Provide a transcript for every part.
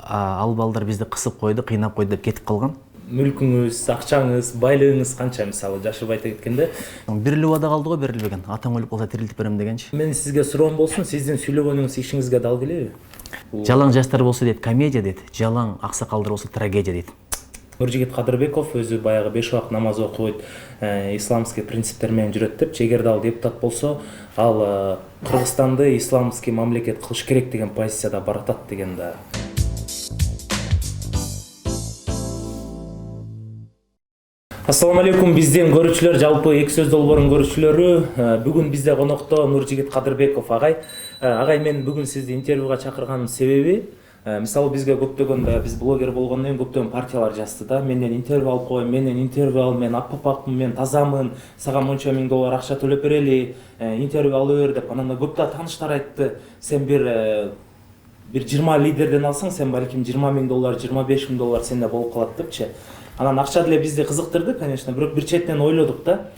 ал балдар бизди кысып койду, кыйнап койду деп кетип калган. Мүлкүңүз, акчаңыз, байлыгыңыз канча мисалы жашып айта кеткенде? Берилип убада калды го, берилбеген. Атаң өлүп калса тирилтип берем дегенчи. Мен сизге суроом болсун, сиздин сүйлөгөнүңүз ишиңизге дал келеби? Жалаң жаштар болсо дейт комедия дейт, жалаң аксакалдар болсо трагедия дейт. Нуржигит Кадырбеков өзү баягы 5 убакыт намаз окуйт, исламский принциптер менен жүрөт деп, эгерде ал депутат болсо, ал Кыргызстанды исламский мамлекет кылыш керек деген позицияда баратат деген да. Ассаламу алейкум, биздин көрүүчүлөр, жалпы эки сөз долбоорунун көрүүчүлөрү. Бүгүн бизде конокто Нуржигит Кадырбеков агай. Агай, мен бүгүн сизди интервьюга чакырганымдын себеби, мисалы бизге көптөгөн биз блогер болгондон кийин көптөгөн партиялар жазды да. Менден интервью алып кой, менен интервью ал, мен аппапакмын, мен тазамын, сага мынча $1000 акча төлөп берели, интервью алып бер деп. Анан көп тааныштар айтты, сен бир 20 лидерден алсаң, сен балким $20,000, $25,000 сенде болуп калат депчи. Анан акча деле бизди кызыктырды, конечно, бирок бир четинен ойлодук да.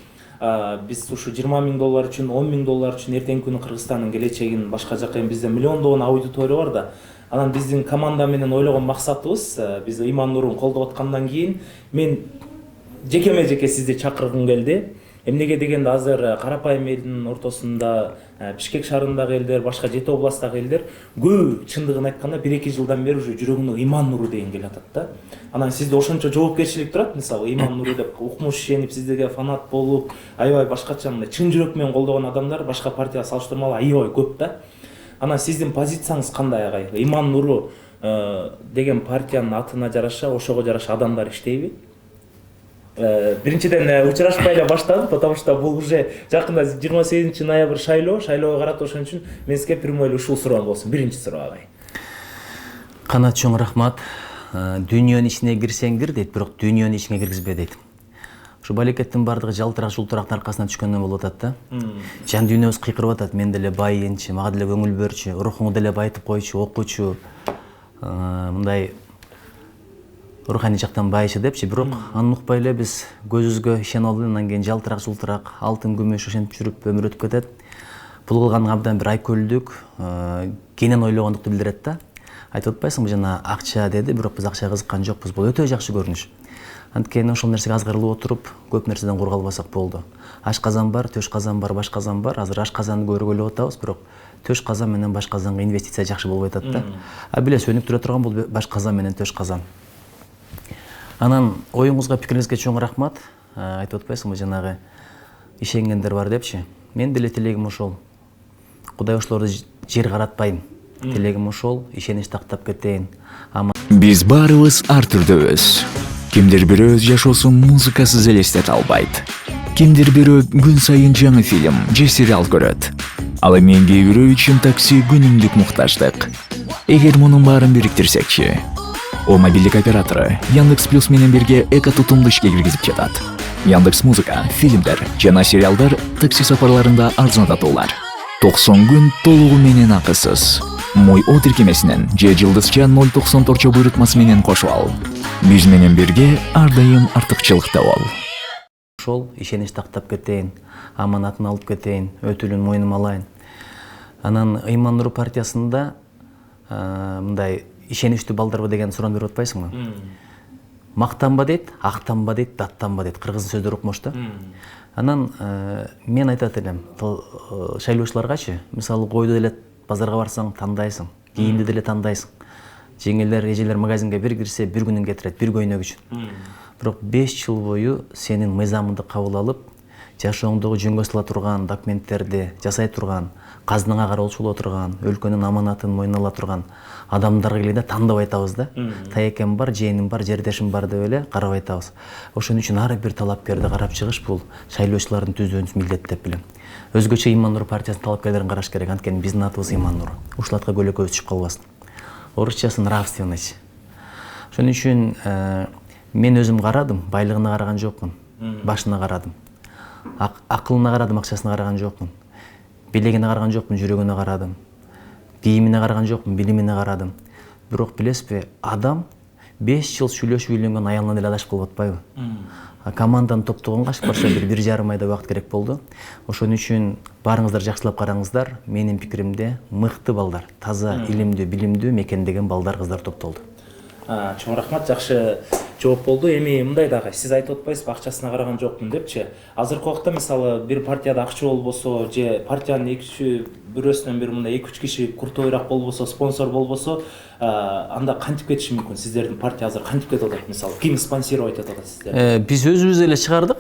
Биз ушу $20,000 үчүн, $10,000 үчүн эртеңки күнү Кыргызстандын келечегин башка жака бизде миллиондогон аудитория бар да. Анан биздин команда менен ойлогон максатыбыз, биз Иман Нурун колдоп аткандан кийин мен жеке сизди чакыргым келди. Эмнеге дегенде азыр карапайым элдин ортосунда Бишкек шаарындагы элдер, башка 7 областтагы элдер көбү чындыгын айтканда 1-2 жылдан бери уже жүрөгүнө Иман Нуру деген келатат да. Анан сизде ошончо жоопкерчилик турат, мисалы Иман Нуру деп укмуш ишенип сиздерге фанат болуп, аябай башкача мындай чын жүрөк менен колдогон адамдар башка партияга салыштырмалуу аябай көп да. Анан сиздин позицияңыз кандай агай? Иман Нуру деген партиянын атына жараша, ошого жараша адамдар иштейби? Биринчиден учурашпай эле баштадым, потому что бул уже жакында 28 ноябрь шайлоого карата, ошон үчүн мен сизге прямой эле ушул суроом болсун. Биринчи суроо агай. Канат, чоң рахмат. Дүйнөнүн ичине кирсең кир дейт, бирок дүйнөнүн ичине киргизбе дейт. Ушу балекеттин бардыгы жалтырак жултурактын аркасынан түшкөндөн болуп атат да. Жан дүйнөбүз кыйкырып атат, мен деле байыйынчы, мага деле көңүл берчү, рухуңду деле байытып койчу, окучу, мындай руханий жактан байышы депчи, бирок аны укпай эле биз көзүбүзгө ишене алып, андан кийин жалтырак жултурак, алтын күмүш ошентип жүрүп өмүр өтүп кетет. Бул кылганың абдан бир айкөлдүк, кенен ойлогондукту билдирет да. Айтып атпайсыңбы, жана акча деди, бирок биз акчага кызыккан жокпуз. Бул өтө жакшы көрүнүш. Анткени ошол нерсеге азгырылып отуруп, көп нерседен кургалбасак болду. Аш казан бар, төш казан бар, баш казан бар. Азыр аш казанды көбүрөөк ойлоп атабыз, бирок төш казан менен баш казанга инвестиция жакшы болбой атат да. Биле, сөнүк турө турган бул баш казан менен төш казан. Анан оюңузга, пикириңизге чоң рахмат. Айтып атпайсыңбы, жанагы ишенгендер бар депчи. Мен деле тилегим ошол. Кудай ошолорду жер каратпайын. Тилегим ошол, ишенич тактап кетейин. Биз баарыбыз ар түрдөбүз. Кимдир бирөө өз жашоосун музыкасыз элестете албайт. Кимдир бирөө күн сайын жаңы фильм же сериал көрөт. Ал эми кээ бирөө үчүн такси күнүмдүк муктаждык. Эгер мунун баарын бириктирсекчи, о мобилдик оператору Яндекс Плюс менен бирге эко тутумду ишке киргизип жатат. Яндекс Музыка, фильмдер жана сериалдар такси сапарларында арзандатуулар. 90 күн толугу менен акысыз. Мой о тиркемесинен же жылдызча 0.94 буйрутмасы менен кошуп ал. Биз менен бирге ар дайым артыкчылыкта бол. Ошол ишенич тактап кетейин, аманатын алып кетейин, өтүлүн мойнума алайын. Анан Иман Нуру партиясында мындай ишеничтүү балдарбы деген суроо берип атпайсыңбы? Мактанба дейт, актанба дейт, даттанба дейт. Кыргыз сөздөр укмуш да. Анан мен айтат элем, шайлоочуларгачы, мисалы койду деле базарга барсаң тандайсың, кийимди деле тандайсың. Жеңелер, эжелер магазинге бир кирсе, бир күнүн кетирет, бир көйнөк үчүн. Бирок 5 жыл бою сенин мыйзамыңды кабыл алып, жашооңдогу жөнгө сала турган документтерди жасай турган, казынаңа кароолчу боло турган, өлкөнүн аманатын мойнуна ала турган адамдарга келгенде тандап айтабыз да. Таекем бар, жээним бар, жердешим бар деп эле карап айтабыз. Ошон үчүн ар бир талапкерди карап чыгыш бул шайлоочулардын түздөн милдет деп билем. Өзгөчө Иман Нуру партиясынын талапкерлерин караш керек, анткени биздин атыбыз Иман Нуру. Ушул атка көйлекөбүз түшүп калбасын. Орусчасы нравственность. Ошон үчүн мен өзүм карадым, байлыгына караган жокмун, башына карадым. Акылына карадым, акчасына караган жокмун. Билегине караган жокмун, жүрөгүнө карадым. Кийимине караган жокмун, билимине карадым. Бирок билесизби, адам 5 жыл сүйлөшүп үйлөнгөн аялына деле адашып калып атпайбы? Команданы топтогонго ашык барса бир 1,5 айда убакыт керек болду. Ошон үчүн баарыңыздар жакшылап караңыздар. Менин пикиримде мыкты балдар, таза, илимдүү, билимдүү, мекендеген балдар, кыздар топтолду. Чоң рахмат, жакшы жооп болду. Эми мындай дагы сиз айтып атпайсызбы, акчасына караган жокмун депчи. Азыркы убакта мисалы бир партияда акча болбосо же партиянын бирөөсүнөн бири мындай 2-3 киши куртуйраак болбосо, спонсор болбосо, анда кантип кетиши мүмкүн? Сиздердин партия азыр кантип кетип атат мисалы? Ким спонсировать этип атат сиздерди? Биз өзүбүз эле чыгардык.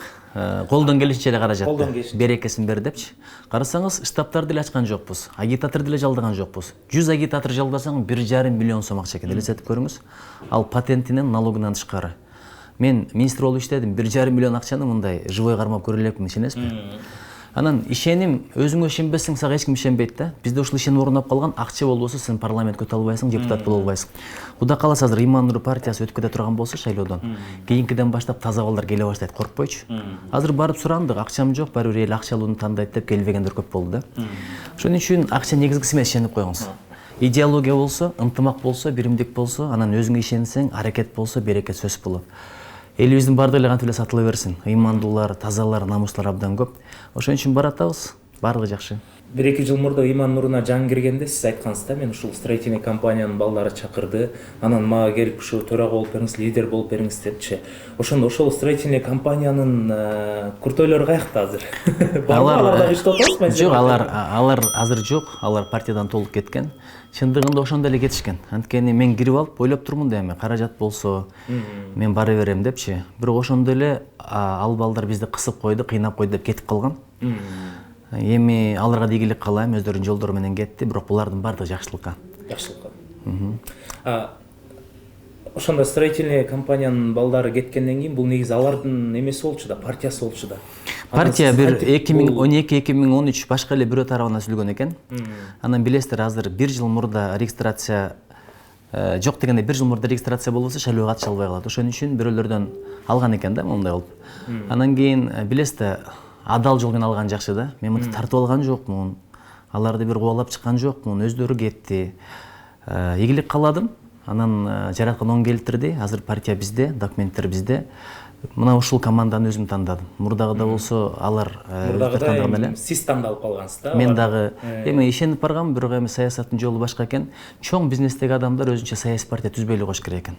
Колдон келишинче эле каражатты. Берекесин бер депчи. Карасаңыз, штабтарды эле ачкан жокпуз. Агитатор деле жалдаган жокпуз. 100 агитатор жалдасаң 1,5 миллион сом акча экен. Элестетип көрүңүз. Ал патентинен, налогунан тышкары. Мен министр болуп иштедим. 1,5 миллион акчаны мындай живой кармап көрө элекмин, ишенесизби? Анан ишеним, өзүңө ишенбесең, сага эч ким ишенбейт да. Бизде ушул ишеним орнап калган, акча болбосо сен парламентке өтө албайсың, депутат боло албайсың. Куда каласа азыр Имандуу партиясы өтүп кете турган болсо шайлоодон, кийинкиден баштап таза балдар келе баштайт, коркпойчу. Азыр барып сурандык, акчам жок, баары бир эл акчалууну тандайт деп келбегендер көп болду да. Ошон үчүн акча негизгиси эмес, ишенип койгуңуз. Идеология болсо, ынтымак болсо, биримдик болсо, анан өзүңө ишенсең, аракет болсо, берекет сөз болот. Элибиздин бардыгы эле кантип эле сатыла берсин. Ыймандуулар, тазалар, намустар абдан көп. Ошон үчүн баратабыз. Бардыгы жакшы. 1-2 жыл мурда Иман нуруна жан киргенде сиз айткансыз да, мен ушул строительный компаниянын балдары чакырды, анан мага келип ушу төрага болуп бериңиз, лидер болуп бериңиз депчи. Ошондо ошол строительный компаниянын куртойлору каякта азыр? Алар дагы иштеп атабызбы? Жок, алар азыр жок. Алар партиядан толук кеткен. Чындыгында ошондо эле кетишкен. Анткени мен кирип алып ойлоп турмун да, эми каражат болсо мен бара берем депчи. Бирок ошондо эле ал балдар бизди кысып койду, кыйнап койду деп кетип калган. Эми аларга да ийгилик каалайм, өздөрүнүн жолдору менен кетти, бирок булардын бардыгы жакшылыкка. Ошондо строительный компаниянын балдары кеткенден кийин бул негизи алардын эмеси болчу да, партиясы болчу да. Партия бир 2012-2013 башка эле бирөө тарабынан сүзүлгөн экен. Анан билесиздер, азыр 1 жыл мурда регистрация жок дегенде 1 жыл мурда регистрация болбосо шайлоого катыша албай калат. Ошон үчүн бирөөлөрдөн алган экен да, мындай болуп. Анан кийин билесиздер, адал жол менен алган жакшы да. Мен мынтип тартып алган жокмун. Аларды бир кубалап чыккан жокмун. Өздөрү кетти. Ийгилик кааладым. Анан жараткан оң келтирди. Азыр партия бизде, документтер бизде. Мына ушул команданы өзүм тандадым. Мурдагыда болсо алар тандаган эле. Сиз тандалып калгансыз да? Мен дагы эми ишенип баргам, бирок эми саясаттын жолу башка экен. Чоң бизнестеги адамдар өзүнчө саясий партия түзбөй эле коюш керек экен.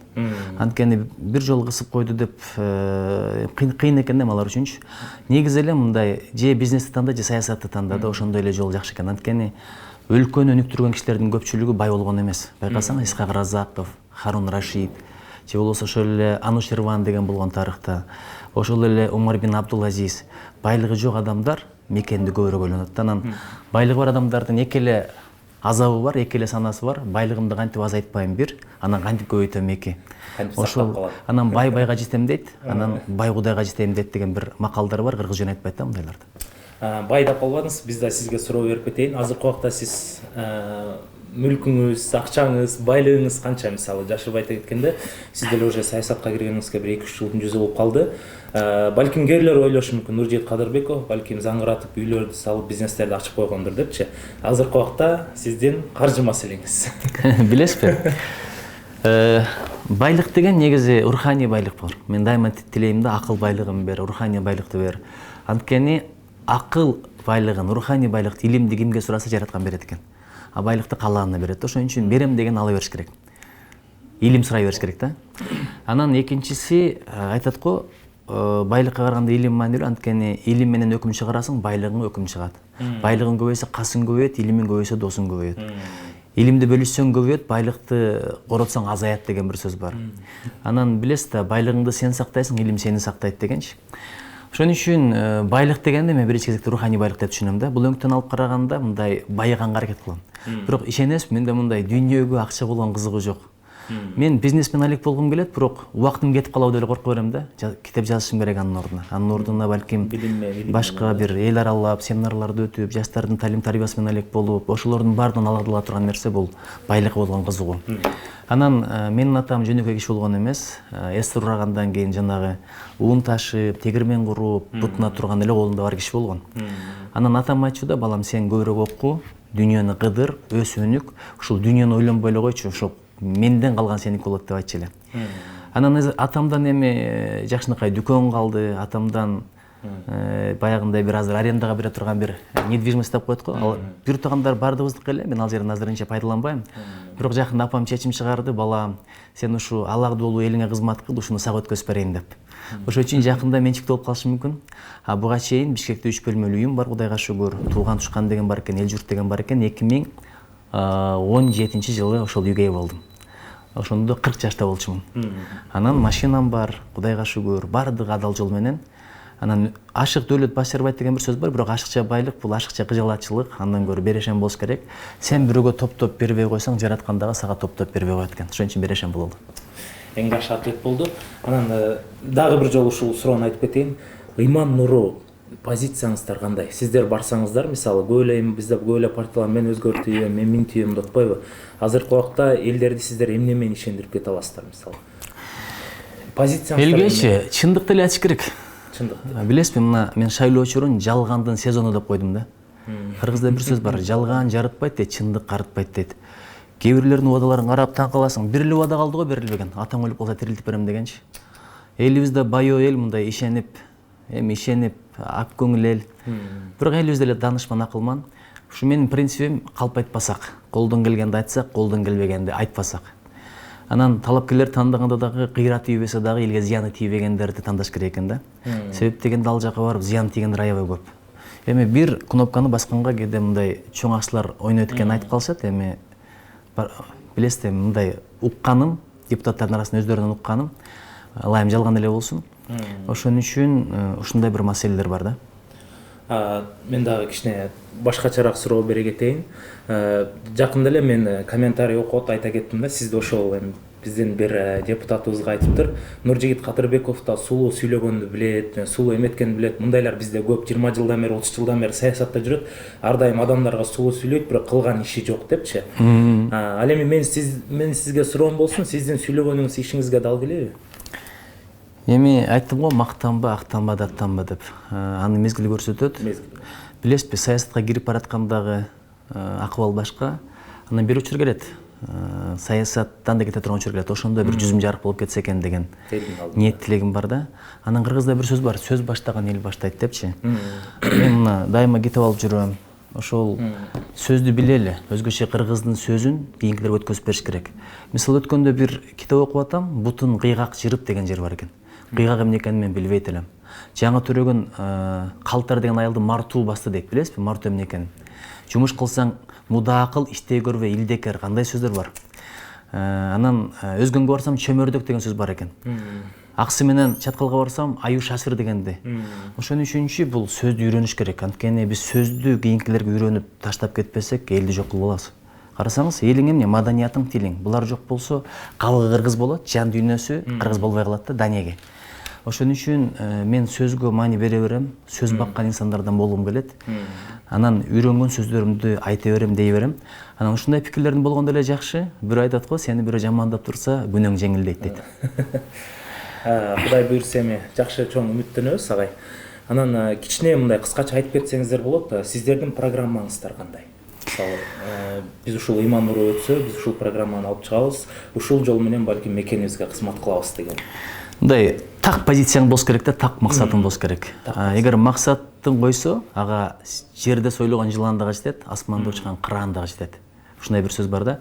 Анткени бир жолу кысып койду деп кыйын экен да алар үчүнчү. Негизи эле мындай же бизнести танда, же саясатты танда да, ошондой эле жол жакшы экен. Анткени өлкөнү өнүктүргөн кишилердин көпчүлүгү бай болгон эмес. Байкасаң, Исхак Разаков, Харун Рашид, же болбосо ошол эле Анушерван деген болгон тарыхта, ошол эле Умар бин Абдулазиз, байлыгы жок адамдар мекенди көбүрөөк ойлонот. Анан байлыгы бар адамдардын эки эле азабы бар, эки эле санасы бар. Байлыгымды кантип азайтпайм бир, анан кантип көбөйтөм эки. Ошол анан бай байга жетем дейт, анан бай кудайга жетем дейт деген бир макалдар бар, кыргыз жөн айтпайт да мындайларды. Бай деп калбадыңыз, биз да сизге суроо берип кетейин. Азыркы убакта сиз мүлкүңүз, акчаңыз, байлыгыңыз канча? Мисалы, жашырбай айта кеткенде, сиз деле уже саясатка киргениңизге бир 2-3 жылдын жүзү болуп калды. Балким кээрлер ойлошу мүмкүн, Нуржигит Кадырбеков балким заңгыратып үйлөрдү салып, бизнестерди ачып койгондур депчи. Азыркы убакта сиздин каржы маселеңиз. Билесизби? Байлык деген негизи руханий байлык бар. Мен дайыма тилейм да, акыл байлыгын бер, руханий байлыкты бер. Анткени акыл байлыгын, руханий байлыкты, илимди кимге сураса жараткан берет экен. А байлыкты каалаанына берет. Ошон үчүн берем деген ала бериш керек. Илим сурай бериш керек да. Анан экинчиси айтат го, байлыкка караганда илим маанилүү, анткени илим менен өкүм чыгарасың, байлыгың өкүм чыгат. Байлыгың көбөйсө касың көбөйөт, илимиң көбөйсө досуң көбөйөт. Илимди бөлүшсөң көбөйөт, байлыкты коротсоң азаят деген бир сөз бар. Анан билесиз да, байлыгыңды сен сактайсың, илим сени сактайт дегенчи. Ошон үчүн байлык дегенде мен биринчи кезекте руханий байлык деп түшүнөм да. Бул өңктөн алып караганда мындай байыганга аракет кылам. Бирок ишенесизби, менде мындай дүйнөгө акча болгон кызыгуу жок. Мен бизнесмен алек болгум келет, бирок убактым кетип калабы деп коркуп берем да. Китеп жазышым керек анын ордуна. Анын ордуна балким башка бир эл аралап, семинарларды өтүп, жаштардын талим тарбиясы менен алек болуп, ошолордун баардыгын ала турган нерсе бул байлыкка болгон кызыгуу. Анан менин атам жөнөкөй киши болгон эмес. Эстер урагандан кийин жанагы уун ташып, тегирмен куруп, бутуна турган эле колунда бар киши болгон. Анан атам айтчу да, балам, сен көбүрөөк оку, дүйнөнү кыдыр, өс өнүк, ушул дүйнөнү ойлонбой эле койчу, ошо менден калган сеники болот деп айтчу эле. Анан атамдан эми жакшынакай дүкөн калды, атамдан Баягындай бир азыр арендага бере турган бир недвижимость деп коет го. Ал бир туугандар бардыгыбыздыкы эле. Мен ал жерден азырынча пайдаланбайм. Бирок жакында апам чечим чыгарды, балам, сен ушу алагдуулуу элиңе кызмат кыл, ушуну сага өткөзүп берейин деп. Ошон үчүн жакында менчиктүү болуп калышы мүмкүн. Буга чейин Бишкекте 3 бөлмөлүү уюм бар, Кудайга шүгүр. Тууган тушкан деген бар экен, эл журт деген бар экен. 2017-жылы ошол үйгө ээ болдум. Ошондо 40 жашта болчумун. Анан машинам бар, Кудайга шүгүр, бардыгы адал жол менен. Анан ашык дөөлөт баш жарбайт деген бир сөз бар, бирок ашыкча байлык бул ашыкча кыжалатчылык, андан көрө берешен болуш керек. Сен бирөөгө топтоп бербей койсоң, жараткандагы сага топтоп бербей коет экен. Ошон үчүн берешен бололу. Эң жакшы ответ болду. Анан дагы бир жолу ушул суроону айтып кетейин. Ыйман нуру позицияңыздар кандай? Сиздер барсаңыздар, мисалы көп эле бизде көп эле партиялар мен өзгөртүйм, мен минтүйм деп атпайбы? Азыркы убакта элдерди сиздер эмне менен ишендирип кете аласыздар, мисалы? Позицияңыздар элгечи чындыкты эле айтыш керек. Чындыкты. Билесизби, мына мен шайлоочурун жалгандын сезону деп койдум да. Кыргызда бир сөз бар, жалган жарытпайт дейт, чындык карытпайт дейт. Кээ бирлердин убадаларын карап таң каласың, бир эле убада калды го берилбеген. Атаң өлүп калса тирилтип берем дегенчи. Элибизде байоо эл мындай ишенип, ак көңүл эл. Бирок элибизде эле данышман, акылман. Ушу менин принцибим калп айтпасак, колдон келгенди айтсак, колдон келбегенди айтпасак. Анан талапкерлер тандаганда дагы кыйра тийбесе дагы элге зыяны тийбегендерди тандаш керек экен да. Себеп дегенде ал жакка барып зыян тийгендер аябай көп. Бир кнопканы басканга кээде мындай чоң акчалар ойнойт экенин айтып калышат. Билесиз, мындай укканым, депутаттардын арасында өздөрүнөн укканым, ылайым жалган эле болсун. Ошон үчүн ушундай бир маселелер бар да. Мен дагы кичине башкачараак суроо бере кетейин. Жакында эле мен комментарий окуп айта кеттим да, сизде ошол биздин бир депутатыбызга айтыптыр. Нуржигит Кадырбеков да сулуу сүйлөгөндү билет, сулуу эметкенди билет. Мындайлар бизде көп 20 жылдан бери, 30 жылдан бери саясатта жүрөт. Ар дайым адамдарга сулуу сүйлөйт, бирок кылган иши жок депчи. Ал эми мен сизге суроом болсун, сиздин сүйлөгөнүңүз ишиңизге дал келеби? Айттым го, мактанба, актанба, даттанба деп. Аны мезгил көрсөтөт. Билесизби, саясатка кирип бараткандагы акыбал башка, анан бир учур келет. Саясаттан да кете турган учур келет. Ошондо бир жүзүм жарык болуп кетсе экен деген ниет тилегим бар да. Анан кыргызда бир сөз бар, сөз баштаган эл баштайт депчи. Мен мына дайыма кетип алып жүрөм. Ошол сөздү билели, өзгөчө кыргыздын сөзүн кийинкилерге өткөзүп бериш керек. Мисалы өткөндө бир китеп окуп атам, бутун кыйгак жырып деген жер бар экен. Кыйгак эмне экенин мен билбейт элем. Жаңы төрөгөн калтар деген аялды мартуу басты дейт, билесизби? Мартуу эмне экенин. Жумуш кылсаң муда кыл, иштей көрбөй илдекер, кандай сөздөр бар. Анан өзгөнгө барсам чөмөрдөк деген сөз бар экен. Аксы менен чаткалга барсам аю шашыр дегенди. Ошон үчүнчү бул сөздү үйрөнүш керек. Анткени биз сөздү кийинкилерге үйрөнүп таштап кетпесек, элди жок кылып алабыз. Карасаңыз, элиң эмне? Маданиятың, тилиң. Булар жок болсо, кабыгы кыргыз болот, жан дүйнөсү кыргыз болбой калат да, данеге. Ошон үчүн мен сөзгө маани бере берем, сөз баккан инсандардан болгум келет. Анан үйрөнгөн сөздөрүмдү айта берем, дей берем. Анан ушундай пикирлердин болгондо эле жакшы. Бирөө айтат го, сени бирөө жамандап турса, күнөөң жеңилдейт дейт. Кудай буйрса эми жакшы чоң үмүттөнөбүз агай. Анан кичине мындай кыскача айтып кетсеңиздер болот. Сиздердин программаңыздар кандай? Биз ушул ыйман нуру өтсө, биз ушул программаны алып чыгабыз. Ушул жол менен балким мекенибизге кызмат кылабыз деген. Мындай так позицияң болуш керек да, так максатың болуш керек. Эгер максатың койсо, ага жерде сойлогон жылан дагы жетет, асманда учкан кыран дагы жетет. Ушундай бир сөз бар да.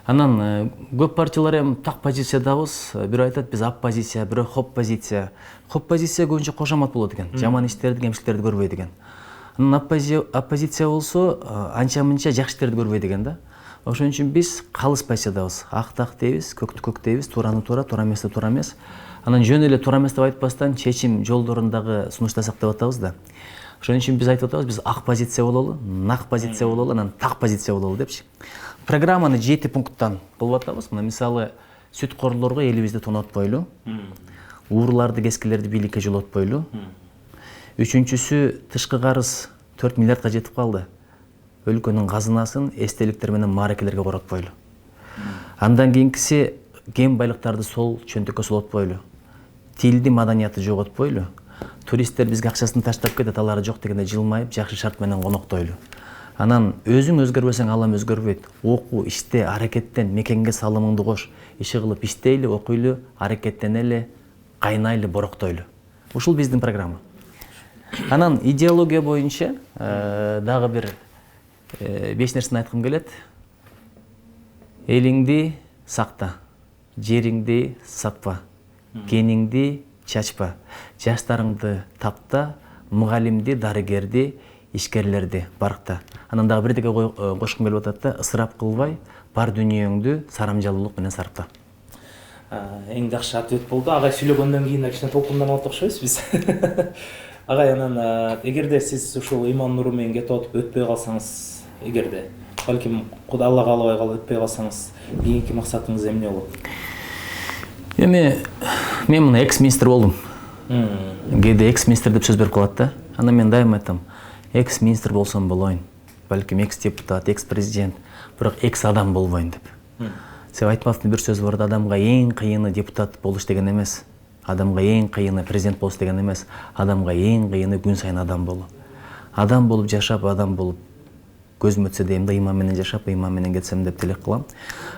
Анан көп партиялар эми так позициядабыз. Бирөө айтат, биз оппозиция, бирөө хоп позиция. Хоп позиция көбүнчө кошомат болот экен. Жаман иштерди, кемчиликтерди көрбөйт экен. Анан оппозиция болсо, анча-мынча жакшы иштерди көрбөйт экен да. Ошон үчүн биз калыс позициядабыз. Ак дейбиз, көктү көк дейбиз, туураны туура, туура эмести туура эмес. Анан жөн эле туура эмес деп айтпастан чечим жолдорун дагы сунуштасак деп атабыз да. Ошон үчүн биз айтып атабыз, биз ак позиция бололу, нак позиция бололу, анан так позиция бололу депчи. Программаны 7 пункттан кылып атабыз. Мына мисалы сүткорлорго элибизди тонотпойлу, уурларды, кескилерди бийликке жолотпойлу. Үчүнчүсү, тышкы карыз 4 миллиардка жетип калды. Өлкөнүн казынасын эстеликтер менен мааракелерге коротпойлу. Андан кийинкиси, кен байлыктарды сол чөнтөккө солотпойлу. Тилди, маданиятты жоготпойлу. Туристтер бизге акчасын таштап кетет, алары жок дегенде жылмайып, жакшы шарт менен коноктойлу. Анан өзүң өзгөрбөсөң, алам өзгөрбөйт. Оку, иште, аракеттен, мекенге салымыңды кош. Иши кылып иштейли, окуйлу, аракеттенели, кайнайлы, бороктойлу. Ушул биздин программа. Анан идеология боюнча дагы бир 5 нерсени айткым келет. Элиңди сакта, жериңди сатпа, кениңди чачпа, жаштарыңды тапта, мугалимди, дарыгерди, ишкерлерди баркта. Анан дагы бирдеке кошкум келип атат да, ысырап кылбай, бар дүнүйөңдү сарамжалуулук менен сарпта. Эң жакшы ответ болду. Агай сүйлөгөндөн кийин кичине толкунданып окшойбуз биз. Агай, анан эгерде сиз ушул иман нуру менен кетип атып өтпөй калсаңыз, эгерде балким Кудай Алла каалабай калып өтпөй калсаңыз, кийинки максатыңыз эмне болот? Мен мына экс-министр болдум. Кээде экс-министр деп сөз берип калат да. Анан мен дайыма айтам, экс-министр болсом болоюн, балким экс-депутат, экс-президент, бирок экс-адам болбойн деп. Айтматовдун бир сөзү бар да, адамга эң кыйыны депутат болуш деген эмес, адамга эң кыйыны президент болуш деген эмес, адамга эң кыйыны күн сайын адам болуу. Адам болуп жашап, адам болуп көзүм өтсө дейм да, иман менен жашап, иман менен кетсем деп тилек кылам.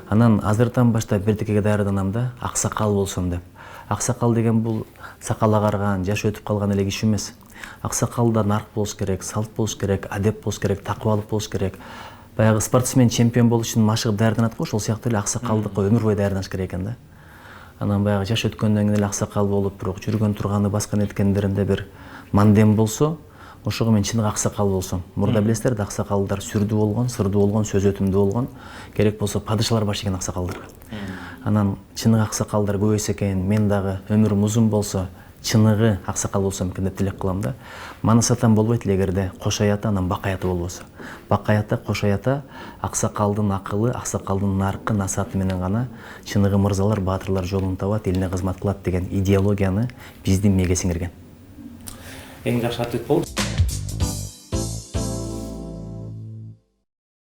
Анан азыртан баштап бирдекеге даярданам да, аксакал болсом деп. Аксакал деген бул сакал агарган, жашы өтүп калган эле киши эмес. Аксакалда нарк болуш керек, салт болуш керек, адеп болуш керек, такыбалык болуш керек. Баягы спортсмен чемпион болуш үчүн машыгып даярданат го, ошол сыяктуу эле аксакалдыкка өмүр бою даярданыш керек экен да. Анан баягы жаш өткөндөн кийин эле аксакал болуп, бирок жүргөн турганы баска неткендеринде бир мандем болсо, ошого мен чыныгы аксакал болсом. Мурда билесиздер да, аксакалдар сүрдүү болгон, сырдуу болгон, сөз өтүмдүү болгон. Керек болсо падышалар баш ийген аксакалдарга. Анан чыныгы аксакалдар көбөйсө экен, мен дагы өмүрүм узун болсо, чыныгы аксакал болсом экен деп тилек кылам да. Манас атам болбойт эле эгерде кош аята, анан бак аяты болбосо. Бак аята, кош аята, аксакалдын акылы, аксакалдын наркы, насааты менен гана чыныгы мырзалар, баатырлар жолун табат, элине кызмат кылат деген идеологияны биздин мээге сиңирген. Эң жакшы ответ болду.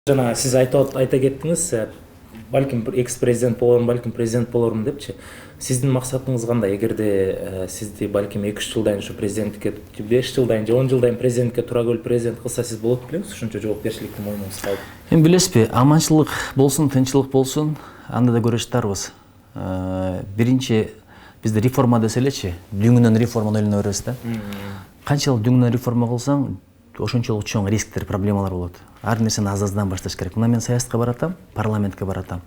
Жана сиз айта кеттиңиз, балким экс-президент болормун, балким президент болормун депчи. Сиздин максатыңыз кандай? Эгерде сизди балким 2-3 жылдан ушу президенттикке, 5 жылдан же 10 жылдан президентке тура келип президент кылса, сиз болот белеңиз? Ушунча жоопкерчиликти мойнуңузга алып. Эми билесизби, аманчылык болсун, тынчылык болсун, анда да көрөчүтарбыз. Биринчи бизде реформа десе элечи, дүңүнөн реформаны ойлоно беребиз да. Канчалык дүңүнөн реформа кылсаң, ошончолук чоң рисктер, проблемалар болот. Ар нерсени аз-аздан башташ керек. Мына мен саясатка баратам, парламентке баратам.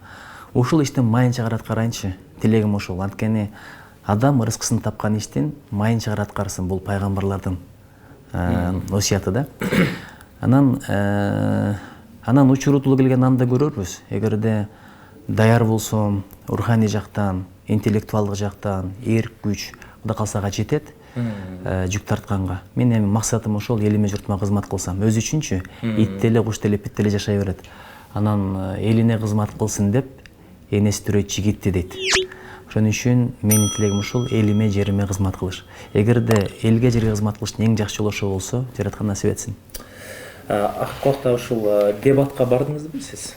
Ушул иштен майын чыгарат карайынчы. Тилегим ошол. Анткени адам рызкысын тапкан иштин майын чыгарат карсын. Бул пайгамбарлардын осуяты да. Анан учурутулуу келген анда көрөрбүз. Эгерде даяр болсом, руханий жактан, интеллектуалдык жактан, эрк күч, Кудай калса жетет. Жүк тартканга. Мен эми максатым ошол, элиме журтума кызмат кылсам. Өзү үчүнчү ит деле, куш деле, пит деле жашай берет. Анан элине кызмат кылсын деп энеси төрөйт жигитти дейт. Ошон үчүн менин тилегим ушул, элиме, жериме кызмат кылыш. Эгерде элге, жерге кызмат кылыштын эң жакшы жолу ошол болсо, жараткан насип этсин. Аккокта ушул дебатка бардыңызбы сиз?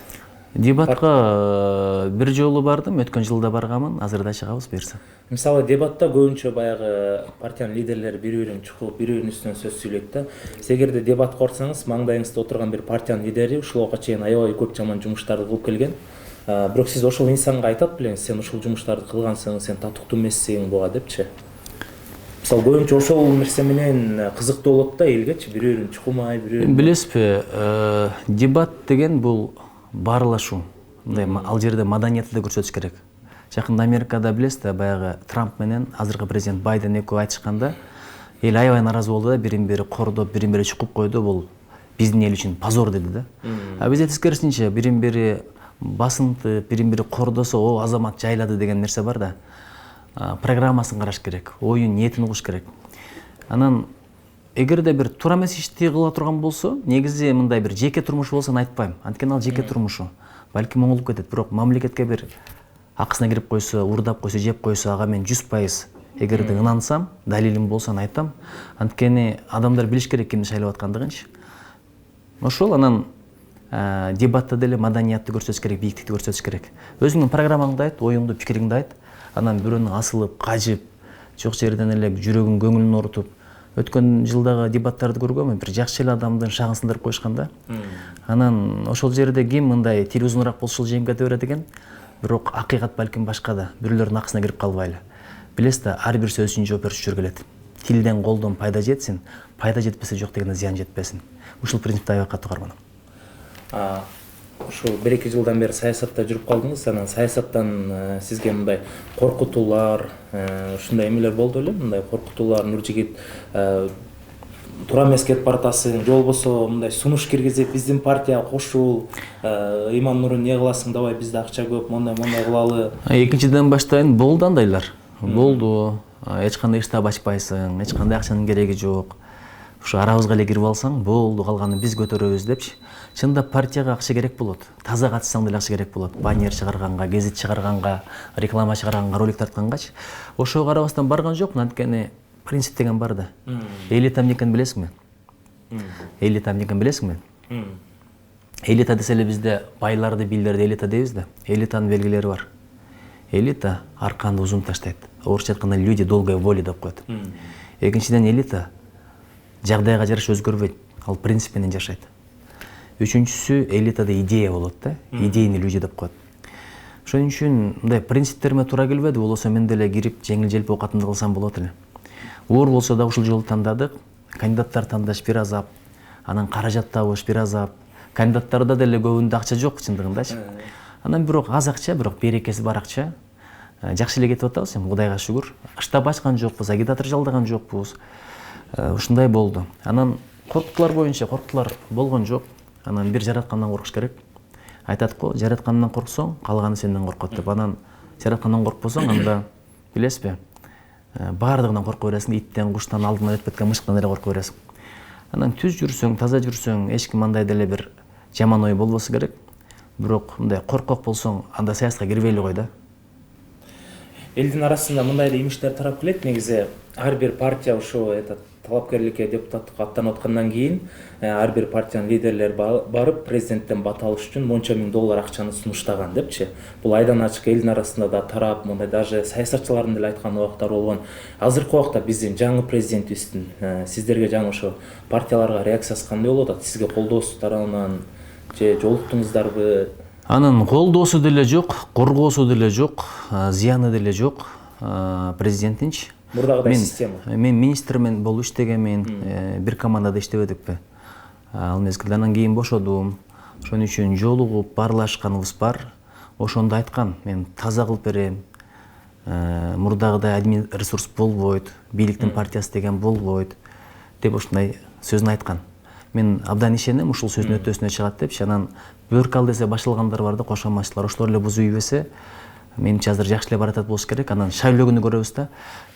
Дебатка бир жолу бардым, өткөн жылда барганмын, азырда чыгабыз буюрса. Мисалы дебатта көбүнчө баягы партиянын лидерлери бири-бирин чукуп, бири-биринин үстүнөн сөз сүйлөйт да. Сиз эгерде дебатка барсаңыз, маңдайыңызда отурган бир партиянын лидери ушулга чейин аябай көп жаман жумуштарды кылып келген. Бирок сиз ошол инсанга айтат белеңиз, сен ушул жумуштарды кылгансың, сен татыктуу эмессиң буга депчи. Мисалы көбүнчө ошол нерсе менен кызыктуу болот да элгечи, бири-бирин чукумай, бири-бирин. Билесизби, дебат деген бул баарлашуу. Ал жерде маданиятты да көрсөтүш керек. Жакында Америкада билесиз да, баягы Трамп менен азыркы президент Байден экөө айтышканда, эл аябай наразы болду да, бирин-бири кордоп, бирин-бири чукуп койду, бул биздин эл үчүн позор деди да. Бизде тескерисинче бирин-бири басынты, бирин-бири кордосо, о азамат жайлады деген нерсе бар да. Программасын караш керек, оюн, ниетин угуш керек. Анан эгерде бир туура эмес ишти кыла турган болсо, негизи мындай бир жеке турмуш болсо айтпайм. Анткени ал жеке турмушу. Балким оңолуп кетет, бирок мамлекетке бир акысына кирип койсо, урдап койсо, жеп койсо, ага мен 100% эгерде ынансам, далилим болсо айтам. Анткени адамдар билиш керек кимди шайлап аткандыгынчы. Ошол анан дебатта деле маданиятты көрсөтүш керек, бийиктикти көрсөтүш керек. Өзүңдүн программаңды айт, оюңду, пикириңди айт. Анан бирөөнү асылып, кажып, жок жерден эле жүрөгүн, көңүлүн орутуп, өткөн жылдагы дебаттарды көргөнмүн, бир жакшы эле адамдын шагын сындырып коюшкан да. Анан ошол жерде ким мындай тили узунураак болсо жеңип кете берет экен. Бирок акыйкат балким башкада, бирөөлөрдүн акысына кирип калбайлы. Билесиз да, ар бир сөз үчүн жооп берүүчүлөр келет. тилден колдон пайда жетсин, пайда жетпесе жок дегенде зыян жетпесин. Ушул принципти аябай катуу карманам. Ушул 1-2 жылдан бери саясатта жүрүп калдыңыз. Анан саясаттан сизге мындай коркутуулар, ушундай эмелер болду беле? Мындай коркутуулар, Нуржигит туура эмес кетип баратасың, же болбосо мындай сунуш киргизип, биздин партияга кошул, Иман Нурун не кыласың, давай бизде акча көп, мондай кылалы. Экинчиден баштайын болду андайлар. Болду. Эч кандай штаб ачпайсың, эч кандай акчанын кереги жок. Ушу арабызга эле кирип алсаң, болду, калганын биз көтөрөбүз депчи. Чында партияга акча керек болот. Таза катышсаң деле акча керек болот. Баннер чыгарганга, гезит чыгарганга, реклама чыгарганга, ролик тарткангачы. Ошого карабастан барган жокмун, анткени принцип деген бар да. Элита эмне экенин билесиңби? Элита эмне экенин билесиңби? Элита десе эле бизде байларды, бийлерди элита дейбиз да. Элитанын белгилери бар. Элита арканды узун таштайт. Орусча айтканда люди долгой воли деп коет. Экинчиден элита жагдайга жараша өзгөрбөйт. Ал принцип менен жашайт. Үчүнчүсү элитада идея болот да. Идейный люди деп коет. Ошон үчүн мындай принциптериме туура келбеди, болсо мен деле кирип жеңил-желпи окатымды кылсам болот эле. Оор болсо да ушул жолду тандадык. Кандидаттар тандаш бир азап, анан каражат табыш бир азап. Кандидаттарда деле көбүндө акча жок чындыгындачы. Анан бирок аз акча, бирок берекеси бар акча. Жакшы эле кетип атабыз, Кудайга шүгүр. Штаб ачкан жокпуз, агитатор жалдаган жокпуз. Ушундай болду. Анан коркутуулар боюнча коркутуулар болгон жок. Анан бир жараткандан коркуш керек. Айтат го, жараткандан корксоң, калганы сенден коркот деп. Анан жараткандан коркпосоң, анда билесизби? Бардыгынан корко бересиң, иттен, куштан, алдынан өтүп кеткен мышыктан эле корко бересиң. Анан түз жүрсөң, таза жүрсөң, эч ким андай деле бир жаман ой болбосо керек. Бирок мындай коркок болсоң, анда саясатка кирбей эле кой да. Элдин арасында мындай эле имиштер тарап келет. Негизи ар бир партия ошо талапкерликке, депутаттыкка аттанып аткандан кийин ар бир партиянын лидерлери барып президенттен бат алыш үчүн монча миң доллар акчаны сунуштаган депчи. Бул айдан ачык элдин арасында да тарап, мындай даже саясатчылардын деле айткан убактар болгон. Азыркы убакта биздин жаңы президентибиздин сиздерге жаңы ошо партияларга реакциясы кандай болуп атат? Сизге колдоосу тарабынан же жолуктуңуздарбы? Анын колдоосу деле жок, коргоосу деле жок, зыяны деле жок президенттинчи. Мурдагыдай система. Мен министрмен болуп иштегенмин, бир командада иштебедикпи. Ал мезгилде анан кийин бошодум. Ошон үчүн жолугуп баарлашканыбыз бар. Ошондо айткан, мен таза кылып берем. Мурдагыдай админ ресурс болбойт, бийликтин партиясы деген болбойт деп ушундай сөзүн айткан. Мен абдан ишенем, ушул сөздүн өтөсүнө чыгат депчи. Анан бөркал десе башылгандар бар да, кошомачылар. Ошолор эле бузуй берсе, менимче азыр жакшы эле баратат болуш керек. Анан шайлоогүнү көрөбүз да.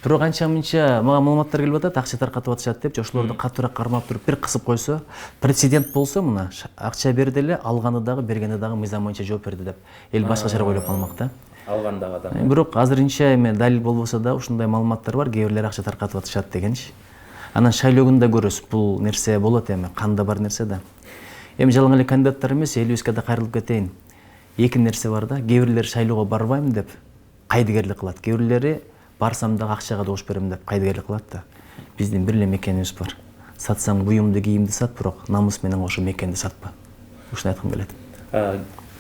Бирок анча-мынча мага маалыматтар келип атат, акча таркатып атышат депчи. Ошолорду катуураак кармап туруп бир кысып койсо, прецедент болсо, мына акча берди эле, алганы дагы, бергени дагы мыйзам боюнча жооп берди деп. Эл башкача ойлоп калмак да. Алгандагы адам. Бирок азырынча эме далил болбосо да ушундай маалыматтар бар, кээ бирлер акча таркатып атышат дегенчи. Анан шайлоогунда көрөсүз, бул нерсе болот эми, канда бар нерсе да. Эми жалаң эле кандидаттар эмес, элибизге да кайрылып кетейин. Эки нерсе бар да, кээ бирлер шайлоого барбайм деп кайдыгерлик кылат, кээ бирлери барсам дагы акчага добуш берем деп кайдыгерлик кылат да. Биздин бир эле мекенибиз бар. Сатсаң буюмду, кийимди сат, бирок намыс менен кошо мекенди сатпа. Ушуну айткым келет.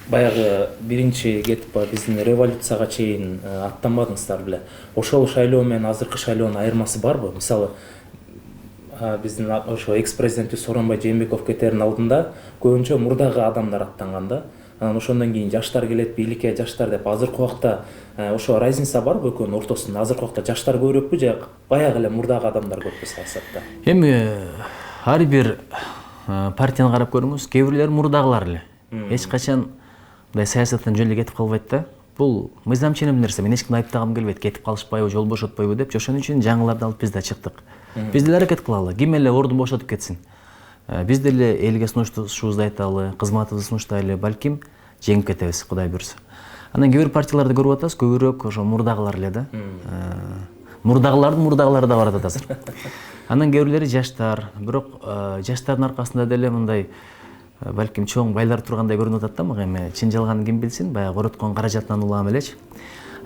Баягы биринчи кетип биздин революцияга чейин аттанбадыңыздар беле. Ошол шайлоо менен азыркы шайлоонун айырмасы барбы? Мисалы, биздин ошо экс-президент Сооронбай Жээнбеков кетердин алдында көбүнчө мурдагы адамдар аттанган да. Анан ошондон кийин жаштар келет, бийликке жаштар деп. Азыркы убакта ошо разница барбы экөөнүн ортосунда? Азыркы убакта жаштар көбүрөкпү же баягы эле мурдагы адамдар көппү саясатта? Эми ар бир партияны карап көрүңүз, кээ бирлер мурдагылар эле. Эч качан мындай саясаттан жөн эле кетип калбайт да. Бул мыйзам ченемдүү нерсе. Мен эч кимди айыптагым келбейт. Кетип калышпайбы, жол бошотпойбу деп. Ошон үчүн жаңыларды алып биз да чыктык. Биз деле аракет кылалы. Ким эле ордун бошотуп кетсин. Биз деле элге сунуштуубузду айталы, кызматыбызды сунуштайлы, балким жеңип кетебиз, Кудай буйрса. Анан кээ бир партияларды көрүп атабыз, көбүрөөк ошо мурдагылар эле да. Мурдагылары да бар атат азыр. Анан кээ бирлери жаштар, бирок жаштардын аркасында деле мындай балким чоң байлар тургандай көрүнүп атат да мага. Эми чын жалганын ким билсин, баягы короткон каражатынан улам элечи.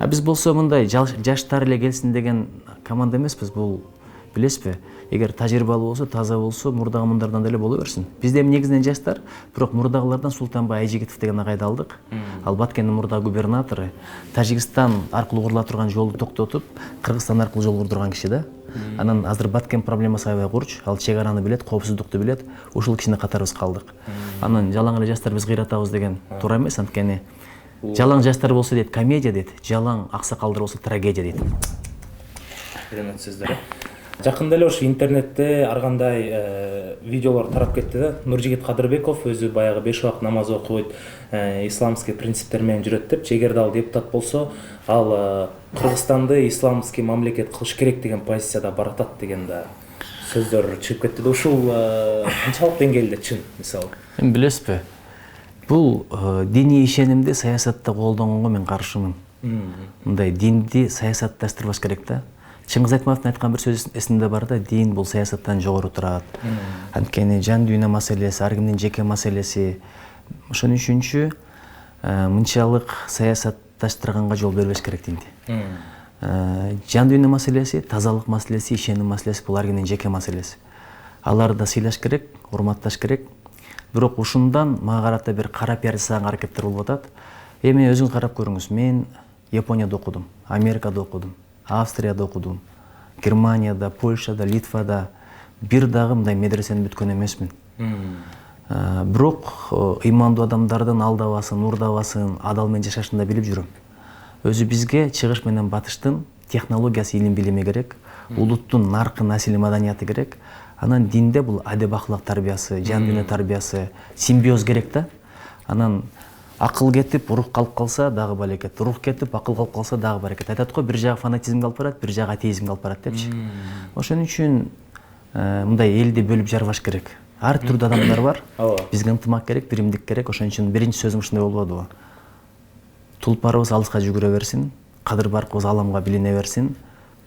Биз болсо мындай жаштар эле келсин деген команда эмеспиз. Бул билесизби, эгер тажрыйбалуу болсо, таза болсо, мурдагы мындардан деле боло берсин. Бизде эми негизинен жаштар, бирок мурдагылардан Султанбай Айжигитов деген агайды алдык. Ал Баткендин мурдагы губернатору, Тажикстан аркылуу курула турган жолду токтотуп, Кыргызстан аркылуу жол курдурган киши да. Анан азыр Баткен проблемасы аябай курч, ал чек араны билет, коопсуздукту билет, ушул кичине катарыбыз калдык. Анан жалаң эле жаштар биз кыйратабыз деген туура эмес, анткени жалаң жаштар болсо дейт комедия дейт, жалаң аксакалдар болсо трагедия дейт. Керемет сөздөр. Жакында эле ошо интернетте ар кандай видеолор тарап кетти да. Нуржигит Кадырбеков өзү баягы 5 убакыт намаз окуйт, исламский принциптер менен жүрөт деп, эгерде ал депутат болсо, ал Кыргызстанды исламский мамлекет кылыш керек деген позицияда баратат деген да сөздөр чыгып кетти да. Ушул канчалык деңгээлде чын, мисалы? Эми билесизби? Бул диний ишенимди саясатта колдонгонго мен каршымын. Мындай динди саясатташтырбаш керек да. Чыңгыз Айтматовдун айткан бир сөзү эсимде бар да, дин бул саясаттан жогору турат. Анткени жан дүйнө маселеси, ар кимдин жеке маселеси. Ошон үчүнчү мынчалык саясатташтырганга жол бербеш керек динди. Жан дүйнө маселеси, тазалык маселеси, ишеним маселеси бул ар кимдин жеке маселеси. Аларды сыйлаш керек, урматташ керек. Бирок ушундан мага карата бир кара пиар жасаган аракеттер болуп атат. Эми өзүңүз карап көрүңүз. Мен Японияда окудум, Америкада окудум, Австрияда окудум, Германияда, Польшада, Литвада бир дагы мындай медресени бүткөн эмесмин. Бирок ыймандуу адамдардын алдабасын, урдабасын, адал менен жашашын да билип жүрөм. Өзү бизге чыгыш менен батыштын технологиясы, илим билими керек, улуттун наркы, насили, маданияты керек. Анан динде бул адеп ахлак тарбиясы, жан дүйнө тарбиясы, симбиоз керек да. Анан акыл кетип, рух калып калса дагы баракет, рух кетип, акыл калып калса дагы баракет. Айтат го, бир жагы фанатизмге алып барат, бир жагы атеизмге алып барат депчи. Ошон үчүн мындай элди бөлүп жарбаш керек. Ар түрдүү адамдар бар. Бизге ынтымак керек, биримдик керек. Ошон үчүн биринчи сөзүм ушундай болбодубу? Тулпарыбыз алыска жүгүрө берсин, кадыр баркыбыз аламга билине берсин,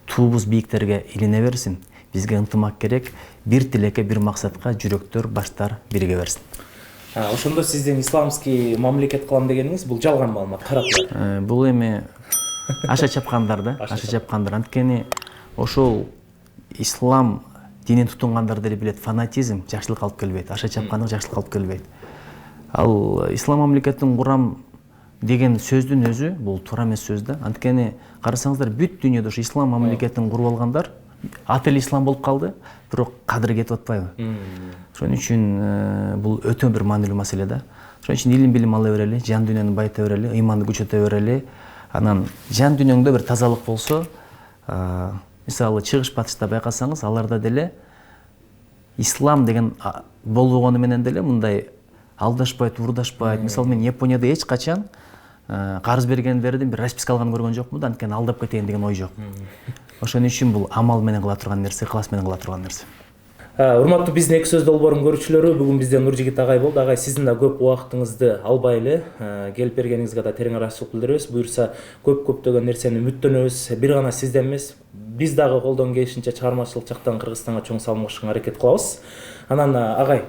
туубуз бийиктерге илине берсин. Бизге ынтымак керек, бир тилекке, бир максатка жүрөктөр, баштар бирге берсин. Ошондо сиздин исламский мамлекет кылам дегениңиз бул жалган маалымат, карап. Бул эми аша чапкандар да, аша чапкандар. Анткени ошол ислам динин тутунгандар деле билет, фанатизм жакшылыкка алып келбейт, аша чапкандык жакшылыкка алып келбейт. Ал ислам мамлекетин курам деген сөздүн өзү бул туура эмес сөз да. Анткени карасаңыздар, бүт дүйнөдө ошо ислам мамлекетин куруп алгандар аты эле ислам болуп калды, бирок кадыры кетип атпайбы? Ошон үчүн бул өтө бир маанилүү маселе да. Ошон үчүн илим билим ала берели, жан дүйнөнү байыта берели, ыйманды күчөтө берели. Анан жан дүйнөңдө бир тазалык болсо, мисалы чыгыш батышта байкасаңыз, аларда деле ислам деген болбогону менен деле мындай алдашпайт, урдашпайт. Мисалы мен Японияда эч качан карыз бергендердин бир расписка алганын көргөн жокмун да, анткени алдап кетейин деген ой жок. Ошон үчүн бул амал менен кыла турган нерсе, ыкылас менен кыла турган нерсе. Урматтуу биздин эки сөз долбоорунун көрүүчүлөрү, бүгүн бизде Нуржигит агай болду. Агай, сиздин да көп убактыңызды албай эле келип бергениңизге да терең ыраазычылык билдиребиз. Буюрса көптөгөн нерсени үмүттөнөбүз. Бир гана сизден эмес, биз дагы колдон келишинче чыгармачылык жактан Кыргызстанга чоң салым кошконго аракет кылабыз. Анан агай,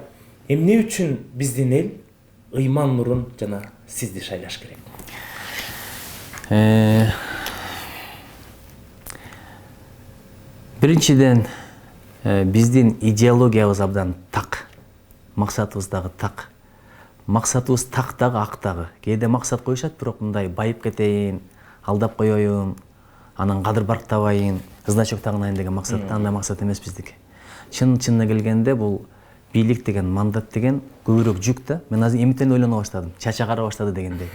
эмне үчүн биздин эл ыйман нурун жана сизди шайлаш керек? Биринчиден, биздин идеологиябыз абдан так, максатыбыз дагы так. Максатыбыз так дагы, ак дагы. Кээде максат коюшат, бирок мындай байып кетейин, алдап коеюн, анан кадыр барктабайын, значок тагынайын деген максатта, андай максат эмес биздики. Чынына келгенде бул бийлик деген, мандат деген көбүрөөк жүк да. Мен азыр эмитен ойлоно баштадым, чача кара баштады дегендей.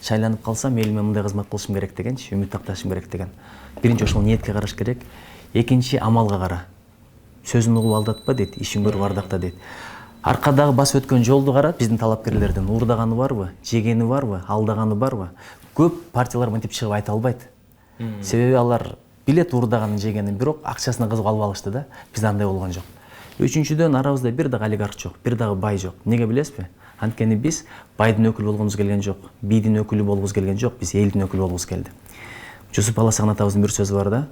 Шайланып калсам, элиме мындай кызмат кылышым керек дегенчи, үмүт акташым керек деген. Биринчи ошол ниетке караш керек. Экинчи, амалга кара. Сөзүн угуп алдатпа дейт, ишин көрүп ардакта дейт. Аркадагы басып өткөн жолду кара, биздин талапкерлердин уурдаганы барбы, жегени барбы, алдаганы барбы? Көп партиялар мынтип чыгып айта албайт. Себеби алар билет уурдаганын, жегенин, бирок акчасына кызыгып алып алышты да. Бизде андай болгон жок. Үчүнчүдөн, арабызда бир дагы олигарх жок, бир дагы бай жок. Неге билесизби? Анткени биз байдын өкүлү болгонубуз келген жок, бийдин өкүлү болобуз келген жок, биз элдин өкүлү болобуз келди. Жусуп Аласаган атабыздын бир сөзү бар да.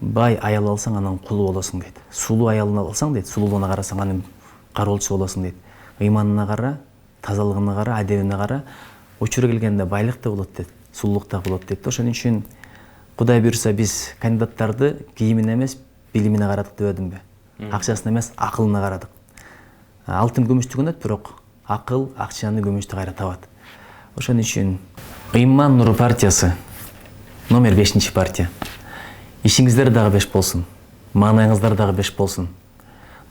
Бай аял алсаң, анан кулу болосуң дейт. Сулуу аялын алсаң дейт, сулуулугуна карасаң, анын кароолчусу болосуң дейт. Ыйманына кара, тазалыгына кара, адебине кара, учуру келгенде байлык да болот дейт, сулуулук да болот дейт. Ошон үчүн Кудай буйрса биз кандидаттарды кийимине эмес, билимине карадык дебедимби? Акчасына эмес, акылына карадык. Алтын күмүштү күнөт, бирок акыл акчаны күмүштү кайра табат. Ошон үчүн Ыйман партиясы номер 5 партия. Ишиңиздер дагы 5 болсун. маанайыңыздар дагы 5 болсун.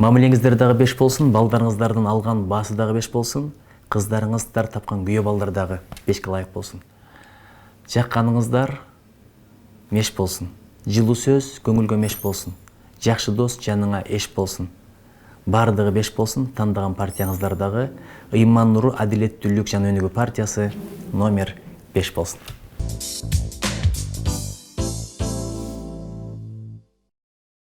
Мамилеңиздер дагы 5 болсун, балдарыңыздардын алган баасы дагы 5 болсун, кыздарыңыздар тапкан күйөө балдар дагы 5ке ылайык болсун. Жакканыңыздар меш болсун. Жылуу сөз көңүлгө меш болсун. Жакшы дос жаныңа эш болсун. Бардыгы 5 болсун. Тандаган партияңыздар дагы ыйман нуру, адилеттүүлүк жана өнүгүү партиясы номер 5 болсун.